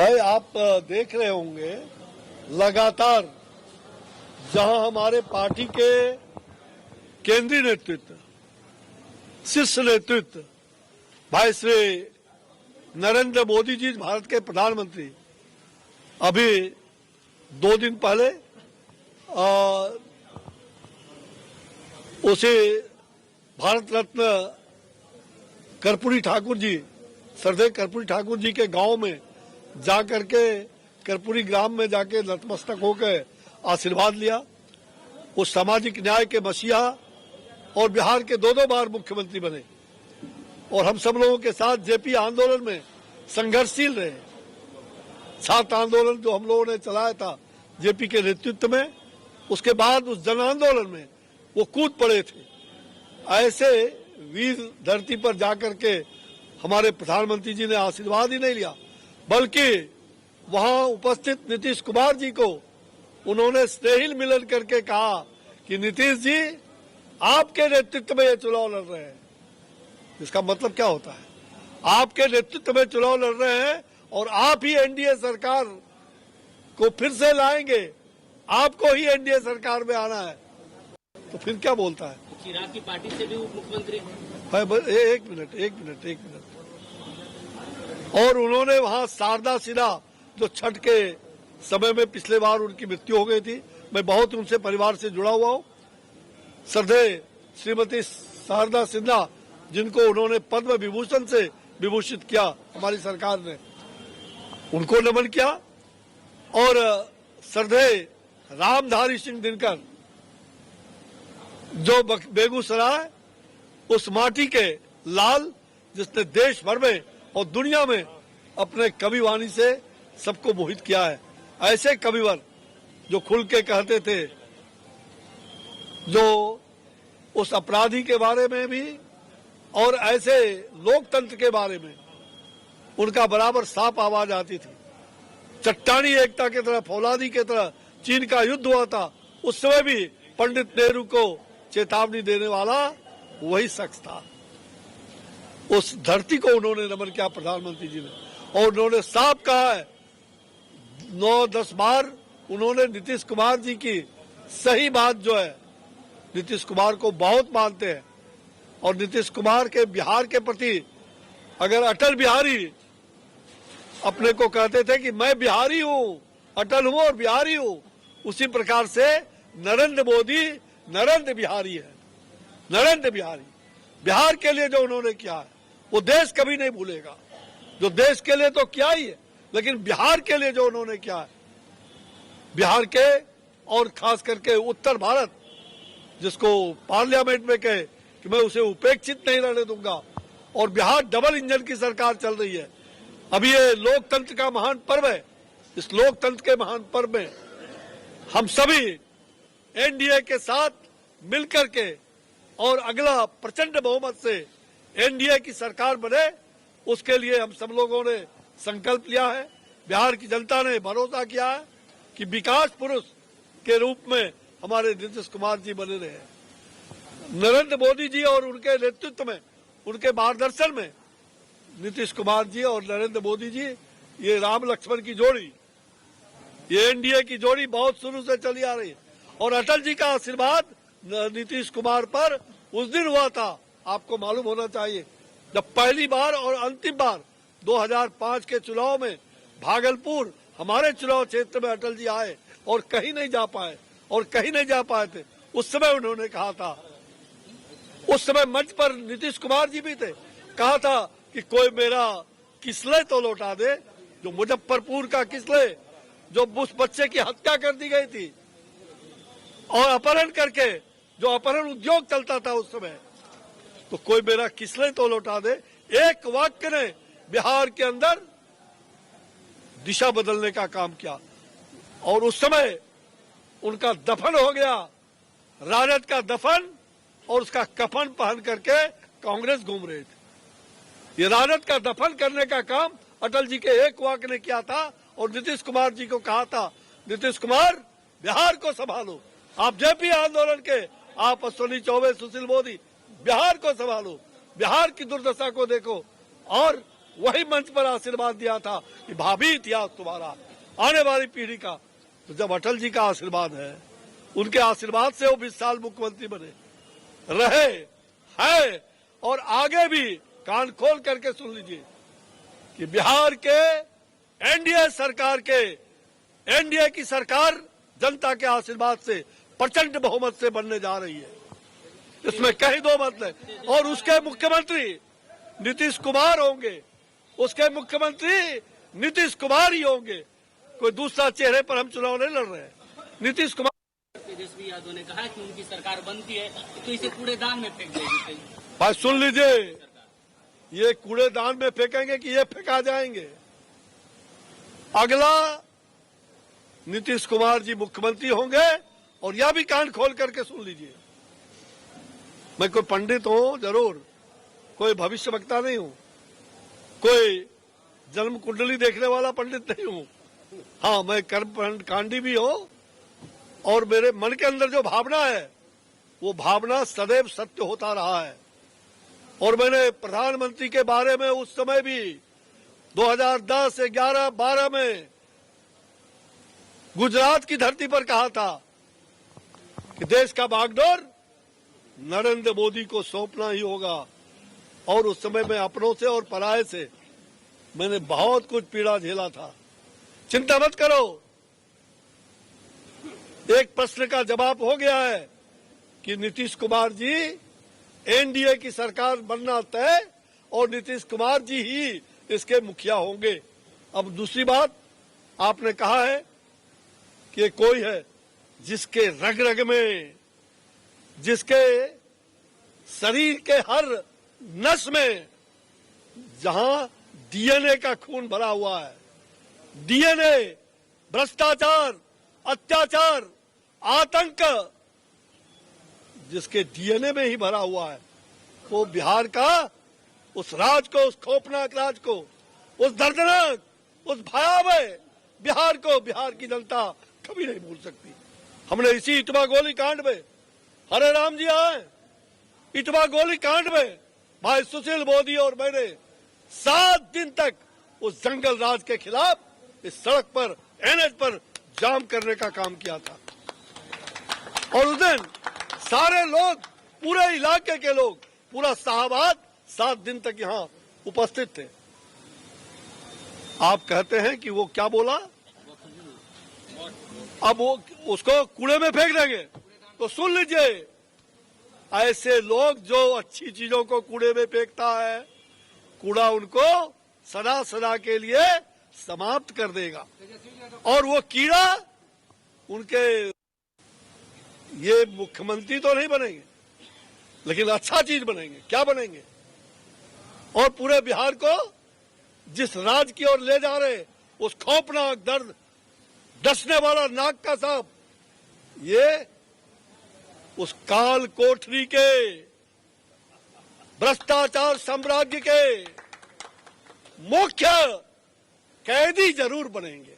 भाई आप देख रहे होंगे लगातार जहां हमारे पार्टी के केंद्रीय नेतृत्व, शीर्ष नेतृत्व, भाई श्री नरेंद्र मोदी जी भारत के प्रधानमंत्री अभी 2 दिन पहले उसे भारत रत्न कर्पूरी ठाकुर जी, श्रद्धेय कर्पूरी ठाकुर जी के गांव में जाकर के कर्पूरी ग्राम में जाके नतमस्तक होकर आशीर्वाद लिया। वो सामाजिक न्याय के मसीहा और बिहार के 2 बार मुख्यमंत्री बने और हम सब लोगों के साथ जेपी आंदोलन में संघर्षशील रहे। 7 आंदोलन जो हम लोगों ने चलाया था जेपी के नेतृत्व में, उसके बाद उस जन आंदोलन में वो कूद पड़े थे। ऐसे वीर धरती पर जाकर के हमारे प्रधानमंत्री जी ने आशीर्वाद ही नहीं लिया, बल्कि वहां उपस्थित नीतीश कुमार जी को उन्होंने स्नेहिल मिलन करके कहा कि नीतीश जी आपके नेतृत्व में ये चुनाव लड़ रहे हैं। इसका मतलब क्या होता है? आपके नेतृत्व में चुनाव लड़ रहे हैं और आप ही एनडीए सरकार को फिर से लाएंगे, आपको ही एनडीए सरकार में आना है, तो फिर क्या बोलता है? चिराग की पार्टी से भी उप मुख्यमंत्री। एक मिनट। और उन्होंने वहां शारदा सिन्हा जो छठ के समय में पिछले बार उनकी मृत्यु हो गई थी, मैं बहुत उनसे परिवार से जुड़ा हुआ हूं। श्रद्धेय श्रीमती शारदा सिन्हा जिनको उन्होंने पद्म विभूषण से विभूषित किया हमारी सरकार ने, उनको नमन किया। और श्रद्धेय रामधारी सिंह दिनकर जो बेगूसराय, उस माटी के लाल जिसने देश भर में और दुनिया में अपने कविवाणी से सबको मोहित किया है। ऐसे कविवर जो खुल के कहते थे, जो उस अपराधी के बारे में भी और ऐसे लोकतंत्र के बारे में उनका बराबर साफ आवाज आती थी। चट्टानी एकता की तरह, फौलादी की तरह चीन का युद्ध हुआ था, उस समय भी पंडित नेहरू को चेतावनी देने वाला वही शख्स था। उस धरती को उन्होंने नमन किया प्रधानमंत्री जी ने, और उन्होंने साफ कहा है 9-10 बार उन्होंने नीतीश कुमार जी की सही बात जो है, नीतीश कुमार को बहुत मानते हैं और नीतीश कुमार के बिहार के प्रति, अगर अटल बिहारी अपने को कहते थे कि मैं बिहारी हूं, अटल हूं और बिहारी हूं, उसी प्रकार से नरेंद्र मोदी नरेंद्र बिहारी है। नरेंद्र बिहारी बिहार के लिए जो उन्होंने किया है वो देश कभी नहीं भूलेगा। जो देश के लिए तो क्या ही है, लेकिन बिहार के लिए जो उन्होंने किया है, बिहार के और खास करके उत्तर भारत, जिसको पार्लियामेंट में कहे कि मैं उसे उपेक्षित नहीं रहने दूंगा, और बिहार डबल इंजन की सरकार चल रही है। अभी ये लोकतंत्र का महान पर्व है, इस लोकतंत्र के महान पर्व में हम सभी एनडीए के साथ मिलकर के और अगला प्रचंड बहुमत से एनडीए की सरकार बने, उसके लिए हम सब लोगों ने संकल्प लिया है। बिहार की जनता ने भरोसा किया है कि विकास पुरुष के रूप में हमारे नीतीश कुमार जी बने रहे। नरेंद्र मोदी जी और उनके नेतृत्व में, उनके मार्गदर्शन में नीतीश कुमार जी और नरेंद्र मोदी जी, ये राम लक्ष्मण की जोड़ी, ये एनडीए की जोड़ी बहुत शुरू से चली आ रही है। और अटल जी का आशीर्वाद नीतीश कुमार पर उस दिन हुआ था, आपको मालूम होना चाहिए, जब पहली बार और अंतिम बार 2005 के चुनाव में भागलपुर हमारे चुनाव क्षेत्र में अटल जी आए और कहीं नहीं जा पाए थे। उस समय उन्होंने कहा था, उस समय मंच पर नीतीश कुमार जी भी थे, कहा था कि कोई मेरा किसले तो लौटा दे, जो मुजफ्फरपुर का किसले, जो उस बच्चे की हत्या कर दी गई थी और अपहरण करके, जो अपहरण उद्योग चलता था उस समय, तो कोई मेरा किसले तो लौटा दे। एक वाक्य ने बिहार के अंदर दिशा बदलने का काम किया और उस समय उनका दफन हो गया, राजद का दफन, और उसका कफन पहन करके कांग्रेस घूम रहे थे। ये राजद का दफन करने का काम अटल जी के एक वाक्य ने किया था और नीतीश कुमार जी को कहा था, नीतीश कुमार बिहार को संभालो, आप जेपी आंदोलन के, आप अश्विनी चौबे, सुशील मोदी, बिहार को संभालो, बिहार की दुर्दशा को देखो और वही मंच पर आशीर्वाद दिया था कि भावी इतिहास तुम्हारा, आने वाली पीढ़ी का। तो जब अटल जी का आशीर्वाद है, उनके आशीर्वाद से वो 20 साल मुख्यमंत्री बने रहे हैं, और आगे भी कान खोल करके सुन लीजिए कि बिहार के एनडीए की सरकार जनता के आशीर्वाद से प्रचंड बहुमत से बनने जा रही है, इसमें कहीं दो मत नहीं। और उसके मुख्यमंत्री नीतीश कुमार होंगे, उसके मुख्यमंत्री नीतीश कुमार ही होंगे, कोई दूसरा चेहरे पर हम चुनाव नहीं लड़ रहे हैं। नीतीश कुमार। तेजस्वी यादव ने कहा कि उनकी सरकार बनती है तो इसे कूड़ेदान में फेंक देगी। भाई सुन लीजिए, ये कूड़ेदान में फेंकेंगे कि ये फेंका जाएंगे? अगला नीतीश कुमार जी मुख्यमंत्री होंगे, और यह भी कान खोल करके सुन लीजिए, मैं कोई पंडित हूं जरूर, कोई भविष्य वक्ता नहीं हूं, कोई जन्म कुंडली देखने वाला पंडित नहीं हूं। हाँ, मैं कर्मकांडी भी हूं, और मेरे मन के अंदर जो भावना है वो भावना सदैव सत्य होता रहा है। और मैंने प्रधानमंत्री के बारे में उस समय भी 2010, 11, 12 में गुजरात की धरती पर कहा था कि देश का बागडोर नरेंद्र मोदी को सौंपना ही होगा। और उस समय में अपनों से और पराये से मैंने बहुत कुछ पीड़ा झेला था। चिंता मत करो, एक प्रश्न का जवाब हो गया है कि नीतीश कुमार जी एनडीए की सरकार बनना तय, और नीतीश कुमार जी ही इसके मुखिया होंगे। अब दूसरी बात, आपने कहा है कि कोई है जिसके रग रग में, जिसके शरीर के हर नस में जहां डीएनए का खून भरा हुआ है, डीएनए, भ्रष्टाचार, अत्याचार, आतंक जिसके डीएनए में ही भरा हुआ है, वो बिहार का उस राज को, उस खौफनाक राज को, उस दर्दनाक, उस भयावह बिहार को बिहार की जनता कभी नहीं भूल सकती। हमने इसी इटवा गोली कांड में, हरे राम जी आए, इटवा गोली कांड में भाई सुशील मोदी और मैंने 7 दिन तक उस जंगल राज के खिलाफ इस सड़क पर, एनएच पर जाम करने का काम किया था। और उस दिन सारे लोग, पूरे इलाके के लोग, पूरा शाहबाद 7 दिन तक यहाँ उपस्थित थे। आप कहते हैं कि वो क्या बोला, अब वो उसको कूड़े में फेंक देंगे, तो सुन लीजिए, ऐसे लोग जो अच्छी चीजों को कूड़े में फेंकता है, कूड़ा उनको सदा सदा के लिए समाप्त कर देगा। और वो कीड़ा उनके, ये मुख्यमंत्री तो नहीं बनेंगे, लेकिन अच्छा चीज बनेंगे। क्या बनेंगे? और पूरे बिहार को जिस राज की ओर ले जा रहे, उस खौफनाक, दर्द डसने वाला नाक का सांप, ये उस काल कोठरी के, भ्रष्टाचार साम्राज्य के मुख्य कैदी जरूर बनेंगे,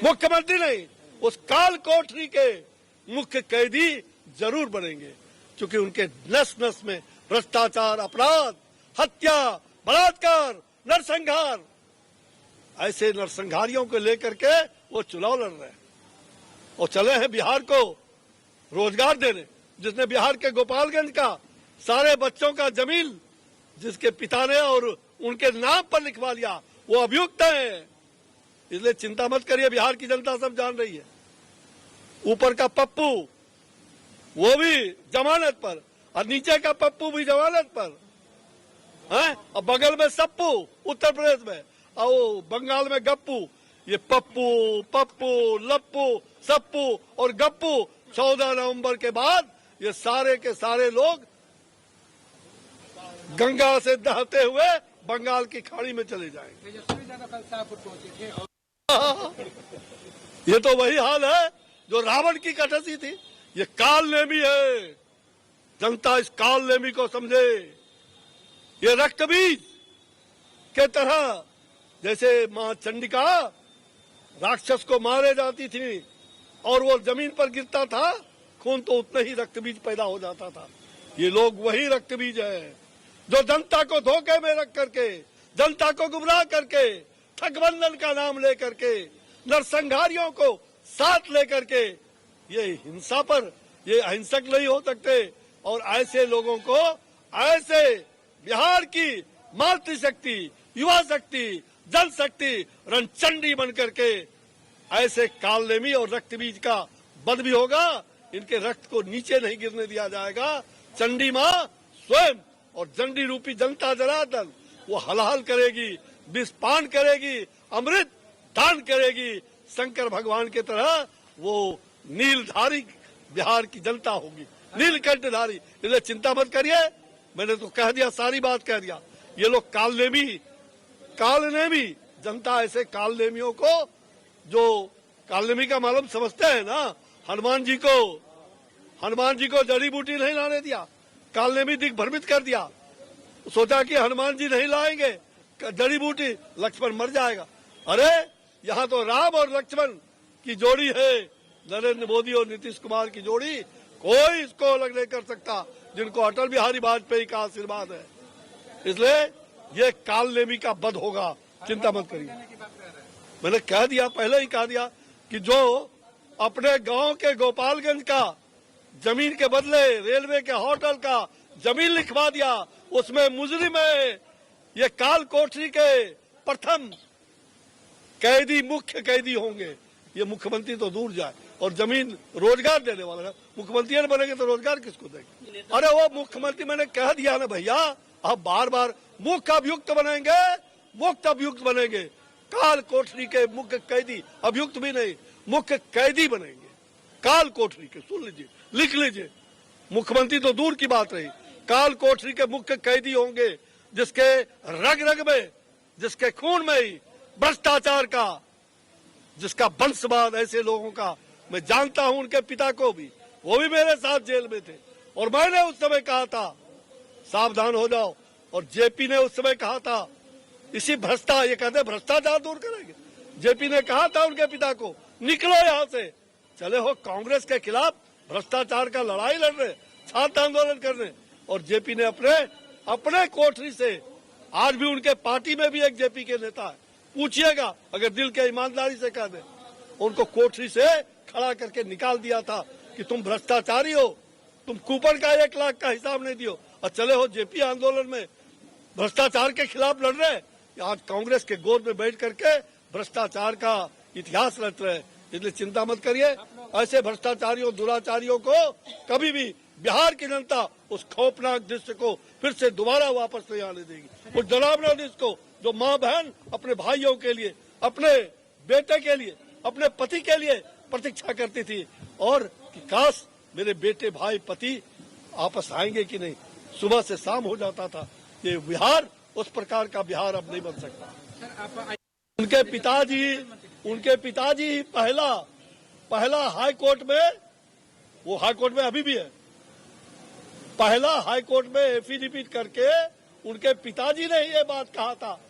मुख्यमंत्री नहीं, उस काल कोठरी के मुख्य कैदी जरूर बनेंगे, क्योंकि उनके नस नस में भ्रष्टाचार, अपराध, हत्या, बलात्कार, नरसंहार, ऐसे नरसंहारियों को लेकर के वो चुनाव लड़ रहे हैं। और चले हैं बिहार को रोजगार देने, जिसने बिहार के गोपालगंज का सारे बच्चों का जमीन जिसके पिता ने और उनके नाम पर लिखवा लिया, वो अभियुक्त है। इसलिए चिंता मत करिए, बिहार की जनता सब जान रही है। ऊपर का पप्पू वो भी जमानत पर, और नीचे का पप्पू भी जमानत पर है, और बगल में सप्पू उत्तर प्रदेश में, और बंगाल में गप्पू। ये पप्पू, पप्पू, लप्पू, सप्पू और गप्पू 14 नवंबर के बाद ये सारे के सारे लोग गंगा से नहाते हुए बंगाल की खाड़ी में चले जाएंगे। ये तो वही हाल है जो रावण की कटसी थी। ये कालनेमी है, जनता इस कालनेमी को समझे। ये रक्तबीज के तरह, जैसे मां चंडिका राक्षस को मारे जाती थी और वो जमीन पर गिरता था खून, तो उतना ही रक्तबीज पैदा हो जाता था। ये लोग वही रक्तबीज है जो जनता को धोखे में रख करके, जनता को गुमराह करके, ठगबंधन का नाम लेकर के, नरसंहारियों को साथ लेकर के ये हिंसा पर ये अहिंसक नहीं हो सकते। और ऐसे लोगों को, ऐसे बिहार की मातृशक्ति, युवा शक्ति, जनशक्ति रणचंडी बन करके ऐसे कालनेमी और रक्त बीज का वध भी होगा। इनके रक्त को नीचे नहीं गिरने दिया जाएगा। चंडी माँ स्वयं और चंडी रूपी जनता जनार्दन वो हलाहल करेगी, विषपान करेगी, अमृत दान करेगी। शंकर भगवान की तरह वो नीलधारी बिहार की जनता होगी, नीलकंठधारी। इसलिए चिंता मत करिए, मैंने तो कह दिया, सारी बात कह दिया। ये लोग कालनेमी जनता, ऐसे कालनेमियों को, जो कालनेमी का मालूम समझते हैं ना, हनुमान जी को जड़ी बूटी नहीं लाने दिया, कालनेमी दिग्भ्रमित कर दिया। सोचा कि हनुमान जी नहीं लाएंगे जड़ी बूटी, लक्ष्मण मर जाएगा। अरे यहाँ तो राम और लक्ष्मण की जोड़ी है, नरेंद्र मोदी और नीतीश कुमार की जोड़ी। कोई इसको अलग नहीं कर सकता, जिनको अटल बिहारी वाजपेयी का आशीर्वाद है। इसलिए ये कालनेमी का वध होगा, चिंता मत करिए। मैंने कह दिया, पहले ही कह दिया कि जो अपने गांव के गोपालगंज का जमीन के बदले रेलवे के होटल का जमीन लिखवा दिया, उसमें मुजरिम है। ये काल कोठरी के प्रथम कैदी, मुख्य कैदी होंगे। ये मुख्यमंत्री तो दूर जाए, और जमीन रोजगार देने वाला है। मुख्यमंत्री बनेंगे तो रोजगार किसको देंगे? अरे वो मुख्यमंत्री, मैंने कह दिया ना भैया, अब बार बार मुख्य अभियुक्त बनेंगे, मुक्त अभियुक्त बनेंगे। काल कोठरी के मुख्य कैदी, अभियुक्त भी नहीं, मुख्य कैदी बनेंगे काल कोठरी के। सुन लीजिए, लिख लीजिए, मुख्यमंत्री तो दूर की बात रही, काल कोठरी के मुख्य कैदी होंगे, जिसके रग रग में, जिसके खून में ही भ्रष्टाचार का, जिसका वंशवाद, ऐसे लोगों का मैं जानता हूं। उनके पिता को भी, वो भी मेरे साथ जेल में थे, और मैंने उस समय कहा था सावधान हो जाओ। और जेपी ने उस समय कहा था, इसी ये कहते भ्रष्टाचार दूर करेंगे। जेपी ने कहा था उनके पिता को, निकलो यहाँ से, चले हो कांग्रेस के खिलाफ भ्रष्टाचार का लड़ाई लड़ रहे, छात्र आंदोलन कर रहे। और जेपी ने अपने कोठरी से, आज भी उनके पार्टी में भी एक जेपी के नेता है, पूछिएगा अगर दिल के ईमानदारी से कह दे, उनको कोठरी से खड़ा करके निकाल दिया था कि तुम भ्रष्टाचारी हो, तुम कूपन का 1 लाख का हिसाब नहीं दियो, और चले हो जेपी आंदोलन में भ्रष्टाचार के खिलाफ लड़ रहे। आज कांग्रेस के गोद में बैठ करके भ्रष्टाचार का इतिहास रच रहे। इसलिए चिंता मत करिए, ऐसे भ्रष्टाचारियों, दुराचारियों को कभी भी बिहार की जनता उस खौफनाक दृश्य को फिर से दोबारा वापस नहीं आने देगी। उस डरावना दृश्य को, जो माँ बहन अपने भाइयों के लिए, अपने बेटे के लिए, अपने पति के लिए प्रतीक्षा करती थी, और कि काश मेरे बेटे, भाई, पति आपस आएंगे कि नहीं। सुबह से शाम हो जाता था। ये बिहार, उस प्रकार का बिहार अब नहीं बन सकता। उनके पिताजी पहला हाई कोर्ट में, वो हाई कोर्ट में अभी भी है, पहला हाई कोर्ट में एफिडेविट करके उनके पिताजी ने ही ये बात कहा था।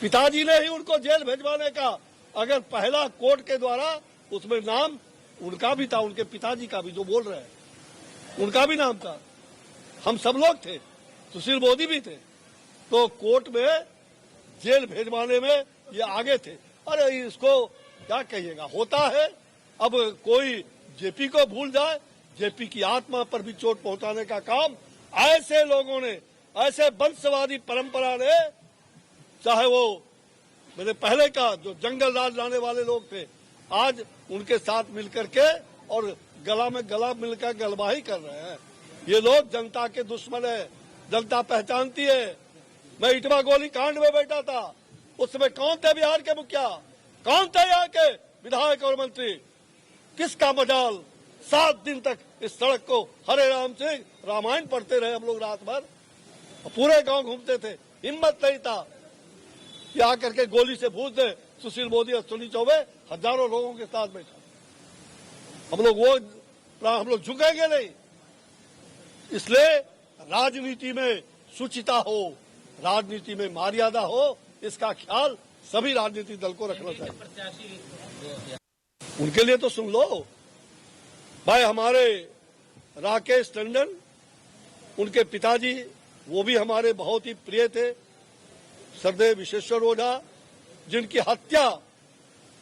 पिताजी ने ही उनको जेल भेजवाने का, अगर पहला कोर्ट के द्वारा, उसमें नाम उनका भी था, उनके पिताजी का भी, जो बोल रहे हैं उनका भी नाम था। हम सब लोग थे, सुशील मोदी भी थे। तो कोर्ट में जेल भेजवाने में ये आगे थे। अरे इसको क्या कहिएगा, होता है। अब कोई जेपी को भूल जाए, जेपी की आत्मा पर भी चोट पहुंचाने का काम ऐसे लोगों ने, ऐसे वंशवादी परंपरा ने, चाहे वो मैंने पहले का जो जंगल राज लाने वाले लोग थे, आज उनके साथ मिलकर के और गला में गला मिलकर गलबाही कर रहे हैं। ये लोग जनता के दुश्मन है, जनता पहचानती है। मैं इटवा गोली कांड में बैठा था, उस समय कौन थे बिहार के मुखिया, कौन थे यहाँ के विधायक और मंत्री? किसका मजाल 7 दिन तक इस सड़क को हरे राम सिंह रामायण पढ़ते रहे हम लोग रात भर, पूरे गांव घूमते थे। हिम्मत नहीं था कि आकर के गोली से भूज दे। सुशील मोदी और सुनील चौबे हजारों लोगों के साथ बैठा। हम लोग झुकेंगे नहीं। इसलिए राजनीति में शुचिता हो, राजनीति में मर्यादा हो, इसका ख्याल सभी राजनीतिक दल को रखना चाहिए। उनके लिए तो सुन लो भाई, हमारे राकेश टंडन, उनके पिताजी वो भी हमारे बहुत ही प्रिय थे, सरदेव विश्वेश्वर ओझा, जिनकी हत्या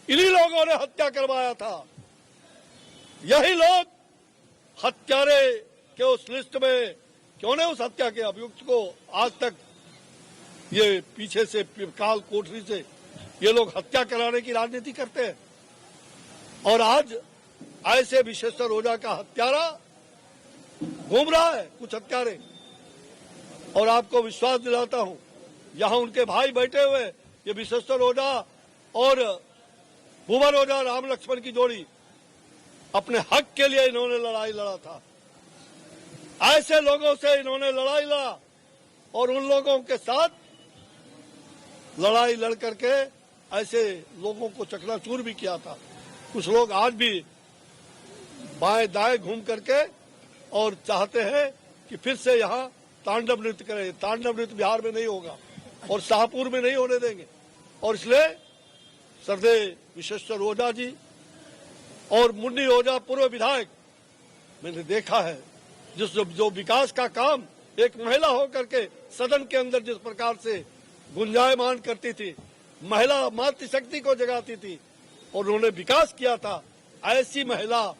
इन्हीं लोगों ने हत्या करवाया था। यही लोग हत्यारे के उस लिस्ट में क्यों ने उस हत्या के अभियुक्त को आज तक ये पीछे से काल कोठरी से ये लोग हत्या कराने की राजनीति करते हैं। और आज ऐसे विश्वेश्वर ओझा का हत्यारा घूम रहा है, कुछ हत्यारे। और आपको विश्वास दिलाता हूं, यहां उनके भाई बैठे हुए, ये विश्वेश्वर ओझा और भुवन ओझा, राम लक्ष्मण की जोड़ी, अपने हक के लिए इन्होंने लड़ाई लड़ा था। ऐसे लोगों से इन्होंने लड़ाई लड़ा और उन लोगों के साथ लड़ाई लड़ करके ऐसे लोगों को चकनाचूर भी किया था। कुछ लोग आज भी बाएं दाएं घूम करके और चाहते हैं कि फिर से यहाँ तांडव नृत्य करें। तांडव नृत्य बिहार में नहीं होगा और शाहपुर में नहीं होने देंगे। और इसलिए सरदेव विश्वेश्वर ओझा जी और मुन्नी ओझा पूर्व विधायक, मैंने देखा है जो विकास का काम एक महिला होकर के सदन के अंदर जिस प्रकार से गुंजायमान करती थी, महिला मातृशक्ति को जगाती थी और उन्होंने विकास किया था, ऐसी महिला,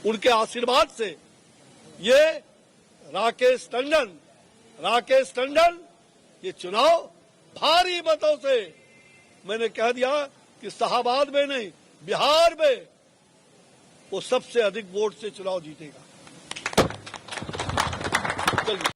उनके आशीर्वाद से ये राकेश टंडन ये चुनाव भारी मतों से, मैंने कह दिया कि शाहबाद में नहीं, बिहार में वो सबसे अधिक वोट से चुनाव जीतेगा। चलिए।